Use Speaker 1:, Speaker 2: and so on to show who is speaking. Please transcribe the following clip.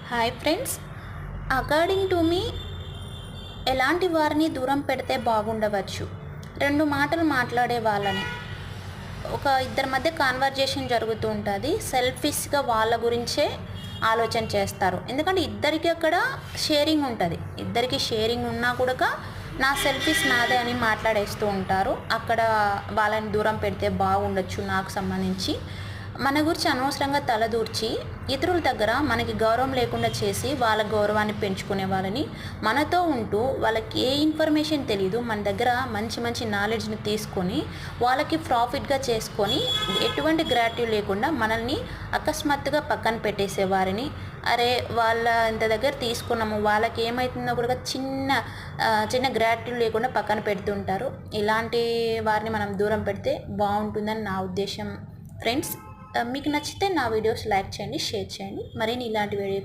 Speaker 1: Hi friends, according to me ఎలాంటి వారిని దూరం పెడితే బాగుండవచ్చు? రెండు మాటలు మాట్లాడే వాళ్ళని, ఒక ఇద్దరి మధ్య కాన్వర్జేషన్ జరుగుతూ ఉంటుంది. సెల్ఫిష్గా వాళ్ళ గురించే ఆలోచన చేస్తారు. ఎందుకంటే ఇద్దరికి అక్కడ షేరింగ్ ఉంటుంది. ఇద్దరికి షేరింగ్ ఉన్నా కూడా నా సెల్ఫిష్ నాదే అని మాట్లాడేస్తూ ఉంటారు. అక్కడ వాళ్ళని దూరం పెడితే బాగుండొచ్చు. నాకు సంబంధించి మన గురించి అనవసరంగా తలదూర్చి ఇతరుల దగ్గర మనకి గౌరవం లేకుండా చేసి వాళ్ళ గౌరవాన్ని పెంచుకునే వాళ్ళని, మనతో ఉంటూ వాళ్ళకి ఏ ఇన్ఫర్మేషన్ తెలీదు, మన దగ్గర మంచి మంచి నాలెడ్జ్ని తీసుకొని వాళ్ళకి ప్రాఫిట్గా చేసుకొని ఎటువంటి గ్రాట్యుటీ లేకుండా మనల్ని అకస్మాత్తుగా పక్కన పెట్టేసే వారిని, అరే వాళ్ళ ఇంత దగ్గర తీసుకున్నాము వాళ్ళకి ఏమవుతుందో కూడా చిన్న గ్రాట్యుటీ లేకుండా పక్కన పెడుతుంటారు. ఇలాంటి వారిని మనం దూరం పెడితే బాగుంటుందని నా ఉద్దేశం ఫ్రెండ్స్. మీకు నచ్చితే నా వీడియోస్ లైక్ చేయండి, షేర్ చేయండి. మరిన్ని ఇలాంటి వీడియో